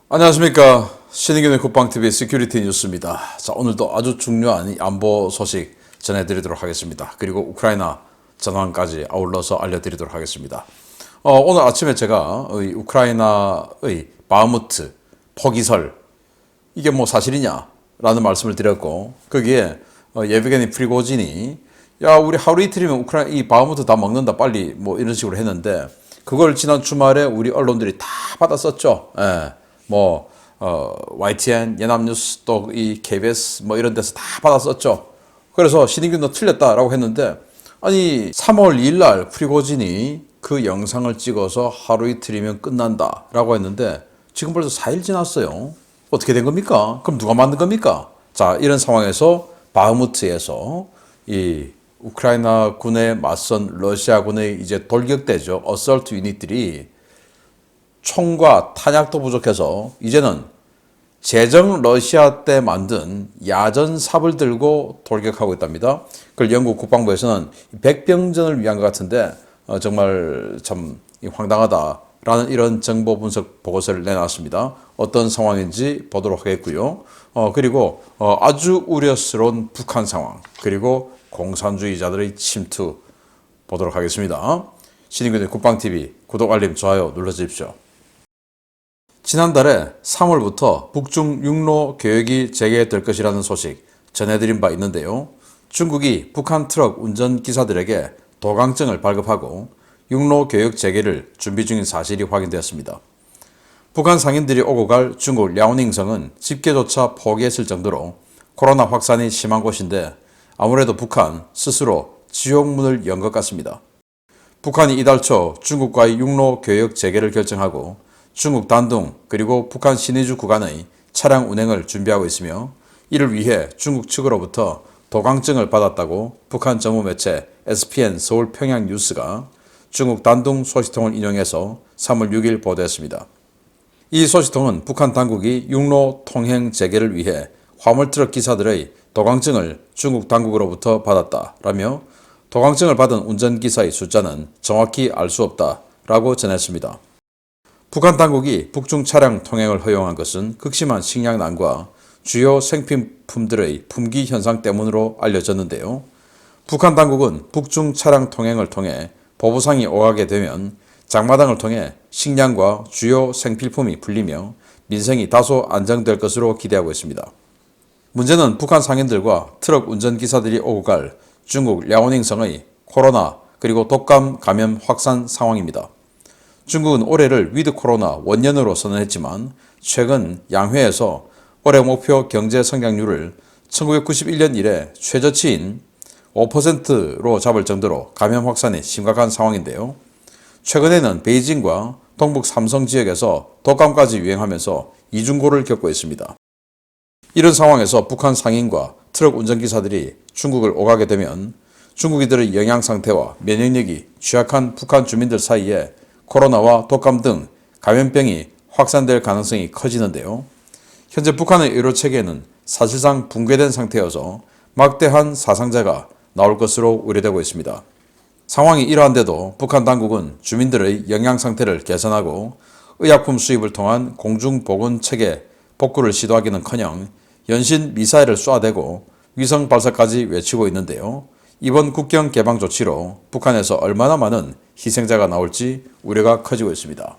안녕하십니까. 신의균의 국방TV 시큐리티 뉴스입니다. 자, 오늘도 아주 중요한 안보 소식 전해드리도록 하겠습니다. 그리고 우크라이나 전황까지 아울러서 알려드리도록 하겠습니다. 오늘 아침에 제가 우크라이나의 바흐무트 포기설 이게 뭐 사실이냐 라는 말씀을 드렸고, 거기에 예브게니 프리고진이 야, 우리 하루 이틀이면 이 바흐무트 다 먹는다 빨리 뭐 이런 식으로 했는데, 그걸 지난 주말에 우리 언론들이 다 받았었죠. 예. YTN, 연합뉴스, 또 이 KBS 뭐 이런 데서 다 받았었죠. 그래서 신인균 너 틀렸다라고 했는데, 아니 3월 2일 날 프리고진이 그 영상을 찍어서 하루 이틀이면 끝난다라고 했는데 지금 벌써 4일 지났어요. 어떻게 된 겁니까? 그럼 누가 만든 겁니까? 자, 이런 상황에서 바흐무트에서 이 우크라이나 군에 맞선 러시아군의 이제 돌격대죠. 어설트 유닛들이 총과 탄약도 부족해서 이제는 제정 러시아 때 만든 야전삽을 들고 돌격하고 있답니다. 그걸 영국 국방부에서는 백병전을 위한 것 같은데 정말 참 황당하다라는 이런 정보 분석 보고서를 내놨습니다. 어떤 상황인지 보도록 하겠고요. 그리고 아주 우려스러운 북한 상황, 그리고 공산주의자들의 침투 보도록 하겠습니다. 신인균의 국방TV 구독, 알림, 좋아요 눌러주십시오. 지난달에 3월부터 북중 육로 교역이 재개될 것이라는 소식 전해드린 바 있는데요. 중국이 북한 트럭 운전기사들에게 도강증을 발급하고 육로 교역 재개를 준비 중인 사실이 확인되었습니다. 북한 상인들이 오고 갈 중국 랴오닝성은 집계조차 포기했을 정도로 코로나 확산이 심한 곳인데, 아무래도 북한 스스로 지옥문을 연 것 같습니다. 북한이 이달 초 중국과의 육로 교역 재개를 결정하고 중국 단둥 그리고 북한 신의주 구간의 차량 운행을 준비하고 있으며, 이를 위해 중국 측으로부터 도강증을 받았다고 북한 정부 매체 SPN 서울 평양 뉴스가 중국 단둥 소식통을 인용해서 3월 6일 보도했습니다. 이 소식통은 북한 당국이 육로 통행 재개를 위해 화물트럭 기사들의 도강증을 중국 당국으로부터 받았다라며, 도강증을 받은 운전기사의 숫자는 정확히 알 수 없다라고 전했습니다. 북한 당국이 북중 차량 통행을 허용한 것은 극심한 식량난과 주요 생필품들의 품귀 현상 때문으로 알려졌는데요. 북한 당국은 북중 차량 통행을 통해 보부상이 오가게 되면 장마당을 통해 식량과 주요 생필품이 풀리며 민생이 다소 안정될 것으로 기대하고 있습니다. 문제는 북한 상인들과 트럭 운전기사들이 오고 갈 중국 랴오닝성의 코로나 그리고 독감 감염 확산 상황입니다. 중국은 올해를 위드 코로나 원년으로 선언했지만 최근 양회에서 올해 목표 경제 성장률을 1991년 이래 최저치인 5%로 잡을 정도로 감염 확산이 심각한 상황인데요. 최근에는 베이징과 동북 삼성 지역에서 독감까지 유행하면서 이중고를 겪고 있습니다. 이런 상황에서 북한 상인과 트럭 운전기사들이 중국을 오가게 되면 중국인들의 영양 상태와 면역력이 취약한 북한 주민들 사이에 코로나와 독감 등 감염병이 확산될 가능성이 커지는데요. 현재 북한의 의료체계는 사실상 붕괴된 상태여서 막대한 사상자가 나올 것으로 우려되고 있습니다. 상황이 이러한데도 북한 당국은 주민들의 영양 상태를 개선하고 의약품 수입을 통한 공중보건체계 복구를 시도하기는커녕 연신 미사일을 쏘아대고 위성 발사까지 외치고 있는데요. 이번 국경 개방 조치로 북한에서 얼마나 많은 희생자가 나올지 우려가 커지고 있습니다.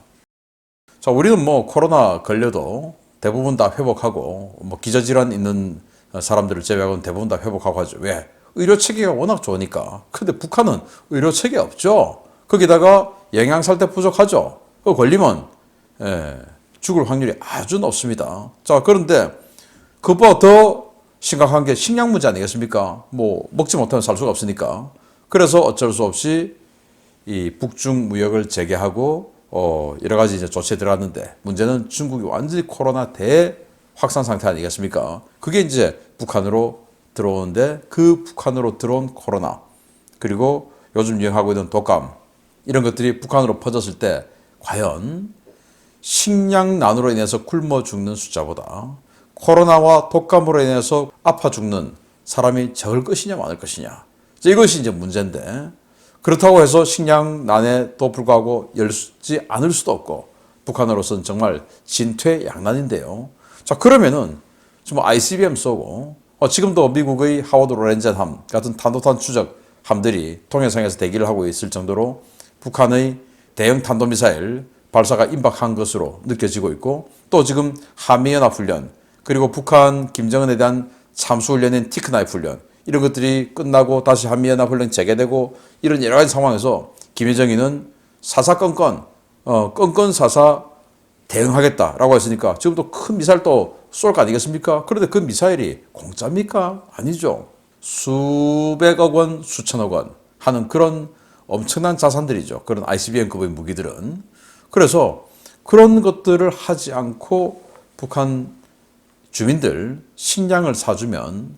자, 우리는 뭐 코로나 걸려도 대부분 다 회복하고, 뭐 기저질환 있는 사람들을 제외하고는 대부분 다 회복하고 하죠. 왜? 의료 체계가 워낙 좋으니까. 근데 북한은 의료 체계 없죠. 거기다가 영양살때 부족하죠. 그 걸리면 죽을 확률이 아주 높습니다. 자, 그런데 그것보다 더 심각한 게 식량 문제 아니겠습니까? 뭐 먹지 못하면 살 수가 없으니까. 그래서 어쩔 수 없이 이 북중 무역을 재개하고 여러 가지 이제 조치에 들어갔는데, 문제는 중국이 완전히 코로나 대확산 상태 아니겠습니까? 그게 이제 북한으로 들어오는데, 그 북한으로 들어온 코로나 그리고 요즘 유행하고 있는 독감, 이런 것들이 북한으로 퍼졌을 때 과연 식량난으로 인해서 굶어 죽는 숫자보다 코로나와 독감으로 인해서 아파 죽는 사람이 적을 것이냐 많을 것이냐, 이것이 이제 문제인데, 그렇다고 해서 식량난에도 불구하고 열지 않을 수도 없고, 북한으로서는 정말 진퇴양난인데요. 자, 그러면은 지금 ICBM 쏘고 지금도 미국의 하워드 로렌젠함 같은 탄도탄 추적 함들이 통해상에서 대기를 하고 있을 정도로 북한의 대형 탄도미사일 발사가 임박한 것으로 느껴지고 있고, 또 지금 한미연합훈련, 그리고 북한 김정은에 대한 참수훈련인 티크나이프 훈련, 이런 것들이 끝나고 다시 한미연합훈련 재개되고 이런 여러 가지 상황에서 김여정이는 사사건건 건건사사 대응하겠다라고 했으니까 지금도 큰 미사일 또 쏠 거 아니겠습니까? 그런데 그 미사일이 공짜입니까? 아니죠. 수백억 원, 수천억 원 하는 그런 엄청난 자산들이죠. 그런 ICBM급의 무기들은. 그래서 그런 것들을 하지 않고 북한 주민들 식량을 사주면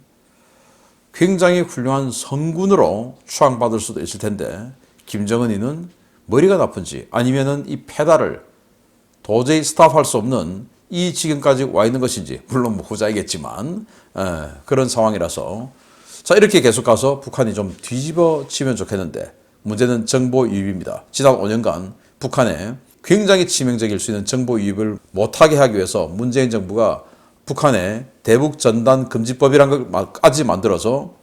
굉장히 훌륭한 선군으로 추앙받을 수도 있을 텐데, 김정은이는 머리가 나쁜지 아니면은 이 페달을 도저히 스탑할 수 없는 이 지경까지 와 있는 것인지, 물론 뭐 후자이겠지만 그런 상황이라서, 자, 이렇게 계속 가서 북한이 좀 뒤집어지면 좋겠는데, 문제는 정보 유입입니다. 지난 5년간 북한에 굉장히 치명적일 수 있는 정보 유입을 못하게 하기 위해서 문재인 정부가 북한의 대북 전단 금지법이라는 것까지 만들어서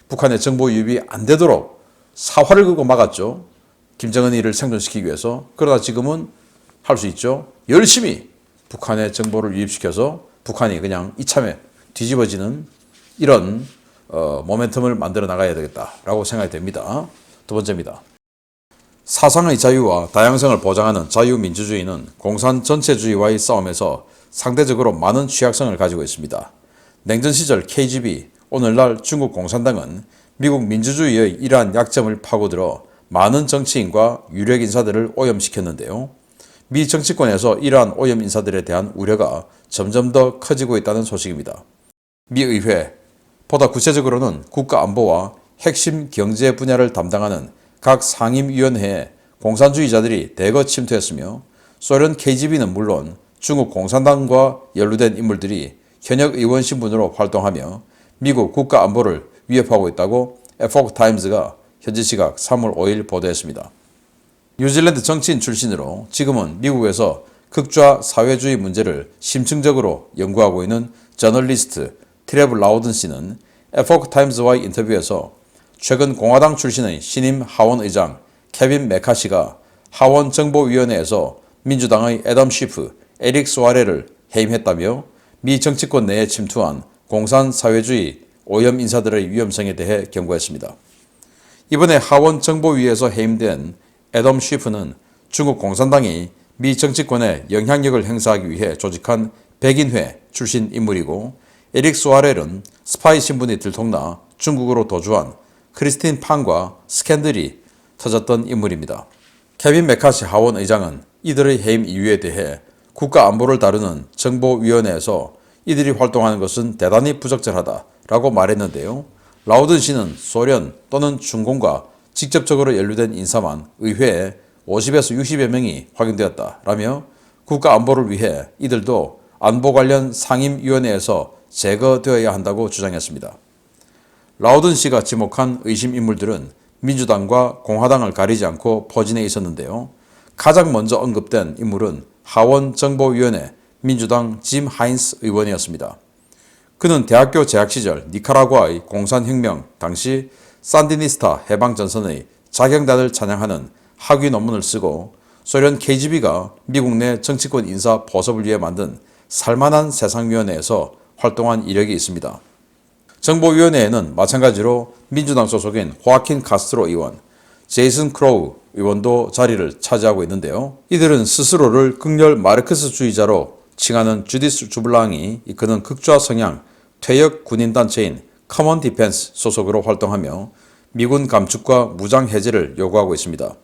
북한의 정보 유입이 안 되도록 사활을 걸고 막았죠. 김정은이를 생존시키기 위해서. 그러나 지금은 할 수 있죠. 열심히 북한의 정보를 유입시켜서 북한이 그냥 이참에 뒤집어지는 이런 모멘텀을 만들어 나가야 되겠다라고 생각이 됩니다. 두 번째입니다. 사상의 자유와 다양성을 보장하는 자유민주주의는 공산 전체주의와의 싸움에서 상대적으로 많은 취약성을 가지고 있습니다. 냉전 시절 KGB, 오늘날 중국 공산당은 미국 민주주의의 이러한 약점을 파고들어 많은 정치인과 유력 인사들을 오염시켰는데요. 미 정치권에서 이러한 오염 인사들에 대한 우려가 점점 더 커지고 있다는 소식입니다. 미 의회, 보다 구체적으로는 국가안보와 핵심 경제 분야를 담당하는 각 상임위원회에 공산주의자들이 대거 침투했으며, 소련 KGB는 물론 중국 공산당과 연루된 인물들이 현역 의원 신분으로 활동하며 미국 국가안보를 위협하고 있다고 에포크 타임즈가 현지 시각 3월 5일 보도했습니다. 뉴질랜드 정치인 출신으로 지금은 미국에서 극좌 사회주의 문제를 심층적으로 연구하고 있는 저널리스트 트레버 라우든 씨는 에포크 타임즈와의 인터뷰에서 최근 공화당 출신의 신임 하원 의장 케빈 메카시가 하원 정보위원회에서 민주당의 애덤 쉬프, 에릭 소아레를 해임했다며 미 정치권 내에 침투한 공산 사회주의 오염 인사들의 위험성에 대해 경고했습니다. 이번에 하원 정보위에서 해임된 애덤 쉬프는 중국 공산당이 미 정치권에 영향력을 행사하기 위해 조직한 백인회 출신 인물이고, 에릭 소아렐은 스파이 신분이 들통나 중국으로 도주한 크리스틴 판과 스캔들이 터졌던 인물입니다. 케빈 메카시 하원 의장은 이들의 해임 이유에 대해 국가안보를 다루는 정보위원회에서 이들이 활동하는 것은 대단히 부적절하다라고 말했는데요. 라우든 씨는 소련 또는 중공과 직접적으로 연루된 인사만 의회에 50에서 60여 명이 확인되었다라며 국가안보를 위해 이들도 안보 관련 상임위원회에서 제거되어야 한다고 주장했습니다. 라우든 씨가 지목한 의심 인물들은 민주당과 공화당을 가리지 않고 포진해 있었는데요. 가장 먼저 언급된 인물은 하원정보위원회 민주당 짐 하인스 의원이었습니다. 그는 대학교 재학 시절 니카라과의 공산혁명 당시 산디니스타 해방전선의 자경단을 찬양하는 학위 논문을 쓰고, 소련 KGB가 미국 내 정치권 인사 포섭을 위해 만든 살만한 세상위원회에서 활동한 이력이 있습니다. 정보위원회에는 마찬가지로 민주당 소속인 호아킨 카스트로 의원, 제이슨 크로우 의원도 자리를 차지하고 있는데요. 이들은 스스로를 극렬 마르크스주의자로 칭하는 주디스 주블랑이 이끄는 극좌 성향 퇴역 군인단체인 커먼 디펜스 소속으로 활동하며 미군 감축과 무장 해제를 요구하고 있습니다.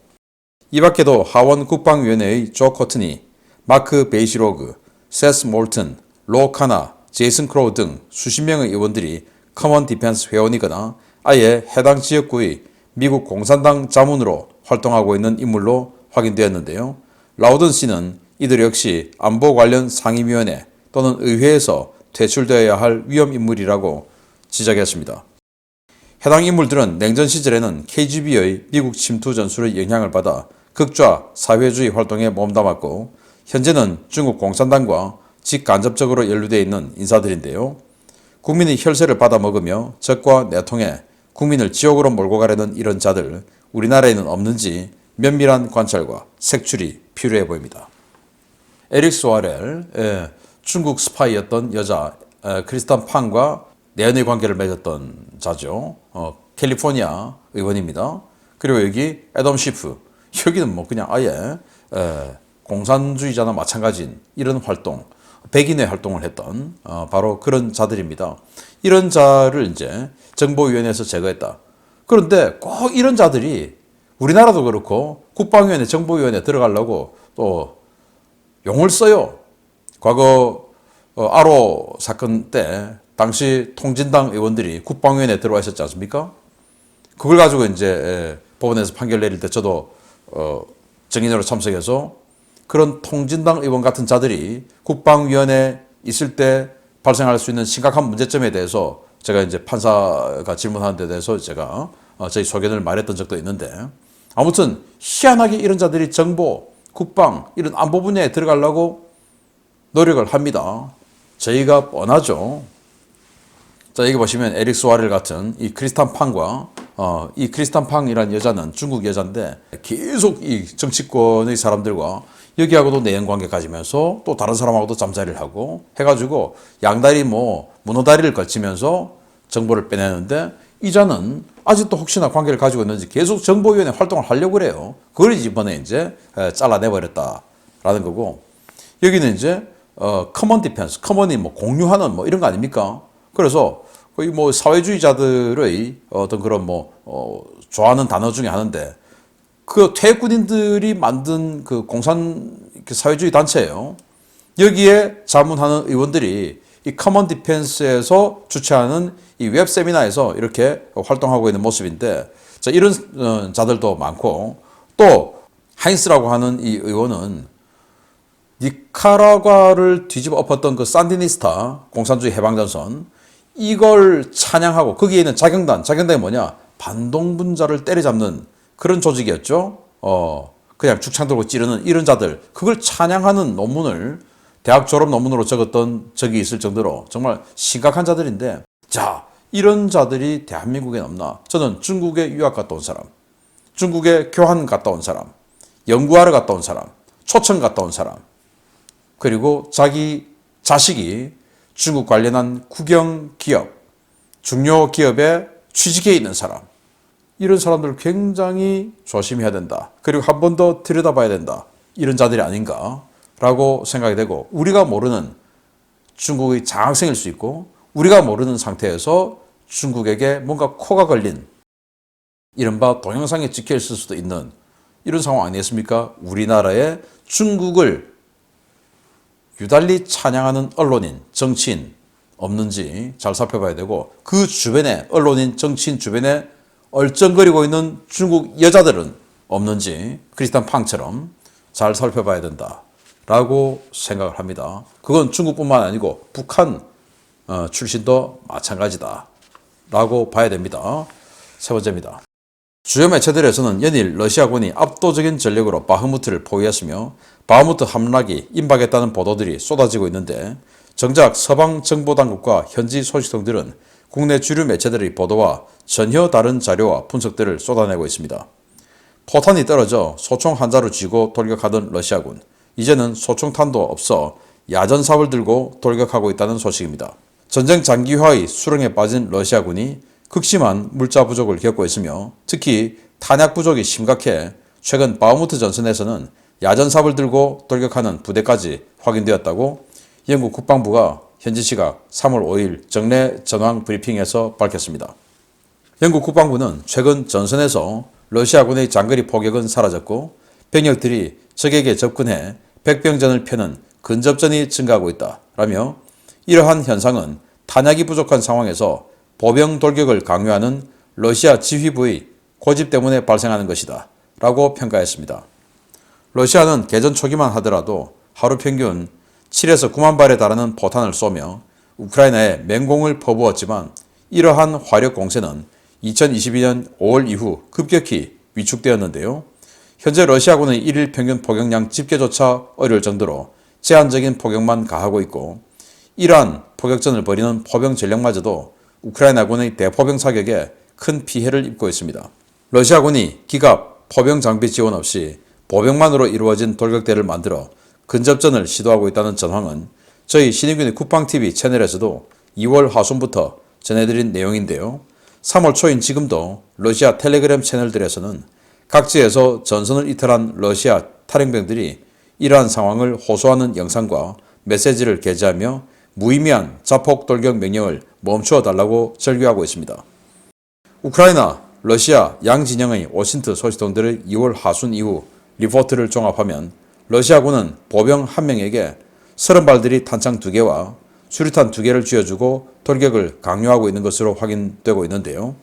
이 밖에도 하원 국방위원회의 조 코트니, 마크 베이시로그, 세스 몰튼, 로 카나, 제이슨 크로우 등 수십 명의 의원들이 커먼 디펜스 회원이거나 아예 해당 지역구의 미국 공산당 자문으로 활동하고 있는 인물로 확인되었는데요. 라우든 씨는 이들 역시 안보 관련 상임위원회 또는 의회에서 퇴출되어야 할 위험인물이라고 지적했습니다. 해당 인물들은 냉전 시절에는 KGB의 미국 침투 전술의 영향을 받아 극좌 사회주의 활동에 몸담았고, 현재는 중국 공산당과 직간접적으로 연루되어 있는 인사들인데요. 국민의 혈세를 받아먹으며 적과 내통해 국민을 지옥으로 몰고 가려는 이런 자들, 우리나라에는 없는지 면밀한 관찰과 색출이 필요해 보입니다. 에릭 소아렐, 중국 스파이였던 여자 크리스탄 팡과 내연의 관계를 맺었던 자죠. 캘리포니아 의원입니다. 그리고 여기 애덤 시프, 여기는 뭐 그냥 아예 공산주의자나 마찬가지인 이런 활동, 백인의 활동을 했던 바로 그런 자들입니다. 이런 자를 이제 정보위원회에서 제거했다. 그런데 꼭 이런 자들이 우리나라도 그렇고 국방위원회, 정보위원회 들어가려고 또 용을 써요. 과거 아로 사건 때 당시 통진당 의원들이 국방위원회에 들어와 있었지 않습니까? 그걸 가지고 이제 법원에서 판결 내릴 때 저도 증인으로 참석해서 그런 통진당 의원 같은 자들이 국방위원회에 있을 때 발생할 수 있는 심각한 문제점에 대해서 제가 이제 판사가 질문하는 데 대해서 제가 저희 소견을 말했던 적도 있는데, 아무튼 희한하게 이런 자들이 정보, 국방, 이런 안보 분야에 들어가려고 노력을 합니다. 저희가 뻔하죠. 자, 여기 보시면 에릭 소아렐 같은 이 크리스탄 팡과 이 크리스탄 팡이라는 여자는 중국 여자인데 계속 이 정치권의 사람들과 여기하고도 내연관계 가지면서 또 다른 사람하고도 잠자리를 하고 해가지고 양다리 뭐 문어다리를 걸치면서 정보를 빼내는데, 이자는 아직도 혹시나 관계를 가지고 있는지 계속 정보위원회 활동을 하려고 그래요. 그걸 이번에 이제 잘라내버렸다라는 거고, 여기는 이제 커먼 디펜스, 커먼이 뭐 공유하는 뭐 이런 거 아닙니까? 그래서 거의 뭐 사회주의자들의 어떤 그런 좋아하는 단어 중에 하나인데, 그 퇴役군인들이 만든 그 공산 사회주의 단체예요. 여기에 자문하는 의원들이 이 커먼 디펜스에서 주최하는 이 웹 세미나에서 이렇게 활동하고 있는 모습인데, 자, 이런 자들도 많고, 또 하인스라고 하는 이 의원은 니카라과를 뒤집어 엎었던 그 산디니스타 공산주의 해방전선, 이걸 찬양하고 거기에 있는 자경단이 뭐냐, 반동분자를 때려잡는 그런 조직이었죠. 그냥 죽창 들고 찌르는 이런 자들, 그걸 찬양하는 논문을 대학 졸업 논문으로 적었던 적이 있을 정도로 정말 심각한 자들인데, 자, 이런 자들이 대한민국에 없나? 저는 중국에 유학 갔다 온 사람, 중국에 교환 갔다 온 사람, 연구하러 갔다 온 사람, 초청 갔다 온 사람, 그리고 자기 자식이 중국 관련한 국영 기업, 중요 기업에 취직해 있는 사람, 이런 사람들 굉장히 조심해야 된다. 그리고 한 번 더 들여다봐야 된다. 이런 자들이 아닌가라고 생각이 되고, 우리가 모르는 중국의 장학생일 수 있고, 우리가 모르는 상태에서 중국에게 뭔가 코가 걸린 이른바 동영상에 찍혀 있을 수도 있는 이런 상황 아니겠습니까? 우리나라에 중국을 유달리 찬양하는 언론인, 정치인 없는지 잘 살펴봐야 되고, 그 주변에 언론인, 정치인 주변에 얼쩡거리고 있는 중국 여자들은 없는지 크리스탄 팡처럼 잘 살펴봐야 된다라고 생각을 합니다. 그건 중국뿐만 아니고 북한 출신도 마찬가지다라고 봐야 됩니다. 세 번째입니다. 주요 매체들에서는 연일 러시아군이 압도적인 전력으로 바흐무트를 포위했으며 바흐무트 함락이 임박했다는 보도들이 쏟아지고 있는데, 정작 서방 정보당국과 현지 소식통들은 국내 주류 매체들의 보도와 전혀 다른 자료와 분석들을 쏟아내고 있습니다. 포탄이 떨어져 소총 한 자루 쥐고 돌격하던 러시아군, 이제는 소총탄도 없어 야전삽을 들고 돌격하고 있다는 소식입니다. 전쟁 장기화의 수렁에 빠진 러시아군이 극심한 물자 부족을 겪고 있으며, 특히 탄약 부족이 심각해 최근 바흐무트 전선에서는 야전삽을 들고 돌격하는 부대까지 확인되었다고 영국 국방부가 현지 시각 3월 5일 정례 전황 브리핑에서 밝혔습니다. 영국 국방부는 최근 전선에서 러시아군의 장거리 포격은 사라졌고 병력들이 적에게 접근해 백병전을 펴는 근접전이 증가하고 있다라며, 이러한 현상은 탄약이 부족한 상황에서 보병 돌격을 강요하는 러시아 지휘부의 고집 때문에 발생하는 것이다 라고 평가했습니다. 러시아는 개전 초기만 하더라도 하루 평균 7에서 9만 발에 달하는 포탄을 쏘며 우크라이나에 맹공을 퍼부었지만, 이러한 화력 공세는 2022년 5월 이후 급격히 위축되었는데요. 현재 러시아군의 일일 평균 포격량 집계조차 어려울 정도로 제한적인 포격만 가하고 있고, 이러한 포격전을 벌이는 포병 전력마저도 우크라이나군의 대포병 사격에 큰 피해를 입고 있습니다. 러시아군이 기갑, 포병 장비 지원 없이 보병만으로 이루어진 돌격대를 만들어 근접전을 시도하고 있다는 전황은 저희 신의균의 국방TV 채널에서도 2월 하순부터 전해드린 내용인데요. 3월 초인 지금도 러시아 텔레그램 채널들에서는 각지에서 전선을 이탈한 러시아 탈영병들이 이러한 상황을 호소하는 영상과 메시지를 게재하며 무의미한 자폭 돌격 명령을 멈추어 달라고 절규하고 있습니다. 우크라이나, 러시아 양 진영의 오신트 소식통들의 2월 하순 이후 리포트를 종합하면 러시아군은 보병 1명에게 30발들이 탄창 2개와 수류탄 2개를 쥐어주고 돌격을 강요하고 있는 것으로 확인되고 있는데요.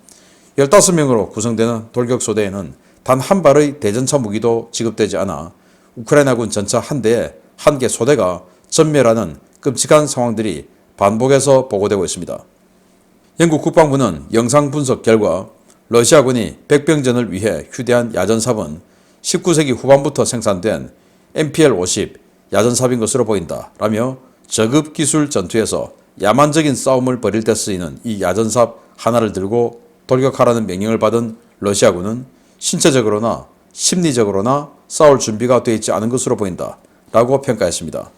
15명으로 구성되는 돌격소대에는 단 한 발의 대전차 무기도 지급되지 않아 우크라이나군 전차 한 대에 한 개 소대가 전멸하는 끔찍한 상황들이 반복해서 보고되고 있습니다. 영국 국방부는 영상 분석 결과 러시아군이 백병전을 위해 휴대한 야전삽은 19세기 후반부터 생산된 MPL-50 야전삽인 것으로 보인다 라며 저급 기술 전투에서 야만적인 싸움을 벌일 때 쓰이는 이 야전삽 하나를 들고 돌격하라는 명령을 받은 러시아군은 신체적으로나 심리적으로나 싸울 준비가 되어 있지 않은 것으로 보인다 라고 평가했습니다.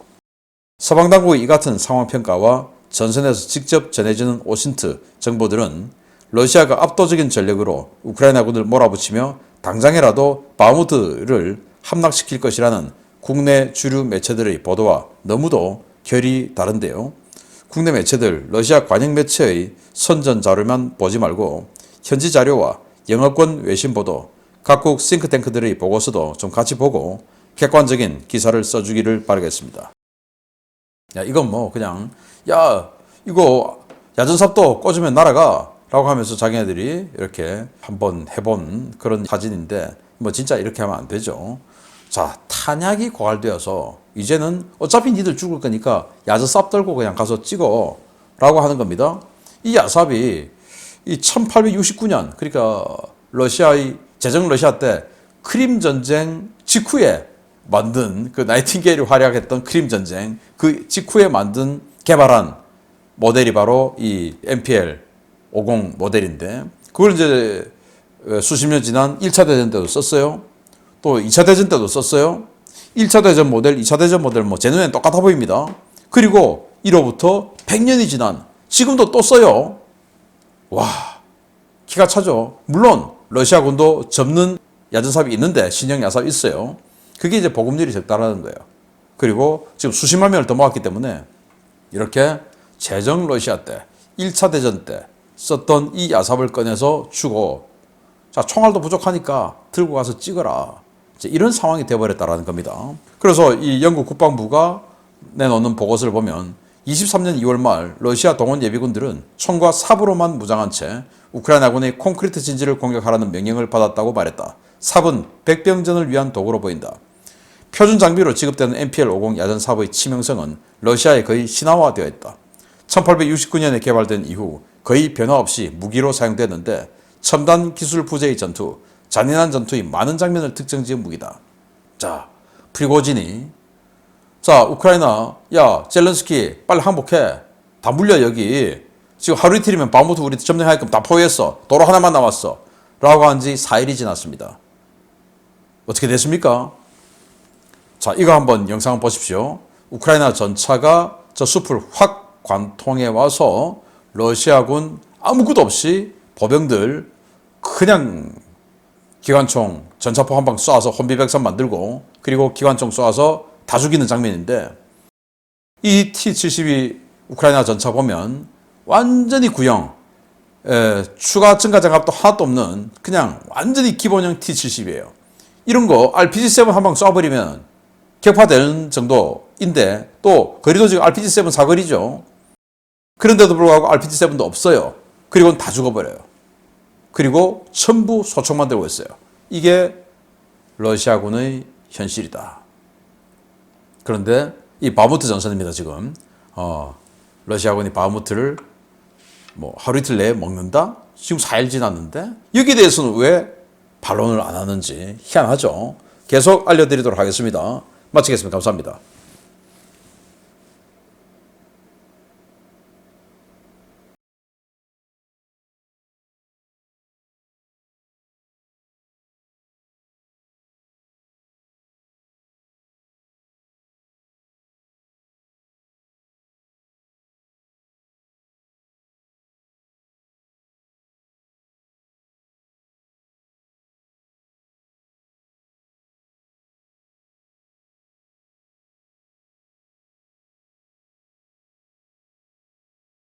서방당국의 이 같은 상황평가와 전선에서 직접 전해지는 오신트 정보들은 러시아가 압도적인 전력으로 우크라이나군을 몰아붙이며 당장이라도 바흐무트를 함락시킬 것이라는 국내 주류 매체들의 보도와 너무도 결이 다른데요. 국내 매체들, 러시아 관영 매체의 선전 자료만 보지 말고 현지 자료와 영어권 외신 보도, 각국 싱크탱크들의 보고서도 좀 같이 보고 객관적인 기사를 써주기를 바라겠습니다. 야, 이건 뭐 그냥 이거 야전삽도 꽂으면 날아가 라고 하면서 자기네들이 이렇게 한번 해본 그런 사진인데 뭐 진짜 이렇게 하면 안 되죠. 자, 탄약이 고갈되어서 이제는 어차피 니들 죽을 거니까 야전삽 들고 그냥 가서 찍어 라고 하는 겁니다. 이 야삽이 이 1869년 그러니까 러시아의 제정 러시아 때 크림 전쟁 직후에 만든 그 나이팅게일이 활약했던 크림 전쟁 그 직후에 만든 개발한 모델이 바로 이 MPL-50 모델인데 그걸 이제 수십 년 지난 1차 대전 때도 썼어요. 또 2차 대전 때도 썼어요. 1차 대전 모델, 2차 대전 모델 뭐 제 눈에는 똑같아 보입니다. 그리고 1호부터 100년이 지난 지금도 또 써요. 와, 기가 차죠. 물론 러시아군도 접는 야전삽이 있는데 신형 야삽이 있어요. 그게 이제 보급률이 적다라는 거예요. 그리고 지금 수십만 명을 더 모았기 때문에 이렇게 제정 러시아 때 1차 대전 때 썼던 이 야삽을 꺼내서 주고 자 총알도 부족하니까 들고 가서 찍어라. 이제 이런 상황이 되어버렸다라는 겁니다. 그래서 이 영국 국방부가 내놓는 보고서를 보면 23년 2월 말 러시아 동원 예비군들은 총과 삽으로만 무장한 채 우크라이나군의 콘크리트 진지를 공격하라는 명령을 받았다고 말했다. 삽은 백병전을 위한 도구로 보인다. 표준 장비로 지급되는 MPL-50 야전삽의 치명성은 러시아에 거의 신화화되어 있다. 1869년에 개발된 이후 거의 변화 없이 무기로 사용되는데 첨단 기술 부재의 전투, 잔인한 전투의 많은 장면을 특정지은 무기다. 자, 프리고진이 자, 우크라이나, 야, 젤렌스키 빨리 항복해. 다 물려 여기. 지금 하루 이틀이면 바흐무트 우리 점령할 거면 다 포위했어. 도로 하나만 남았어. 라고 한 지 4일이 지났습니다. 어떻게 됐습니까? 자, 이거 한번 영상 보십시오. 우크라이나 전차가 저 숲을 확 관통해 와서 러시아군 아무것도 없이 보병들 그냥 기관총 전차포 한 방 쏴서 혼비백산 만들고 그리고 기관총 쏴서 다 죽이는 장면인데 이 T-72 우크라이나 전차 보면 완전히 구형 추가 증가 장갑도 하나도 없는 그냥 완전히 기본형 T-72예요. 이런 거 RPG-7 한 방 쏴버리면 격파되는 정도인데 또 거리도 지금 RPG-7 사거리죠. 그런데도 불구하고 RPG-7도 없어요. 그리고는 다 죽어버려요. 그리고 전부 소총만 들고 있어요. 이게 러시아군의 현실이다. 그런데 이 바흐무트 전선입니다. 지금 러시아군이 바흐무트를 뭐 하루 이틀 내에 먹는다? 지금 4일 지났는데 여기에 대해서는 왜 반론을 안 하는지 희한하죠. 계속 알려드리도록 하겠습니다. 마치겠습니다. 감사합니다.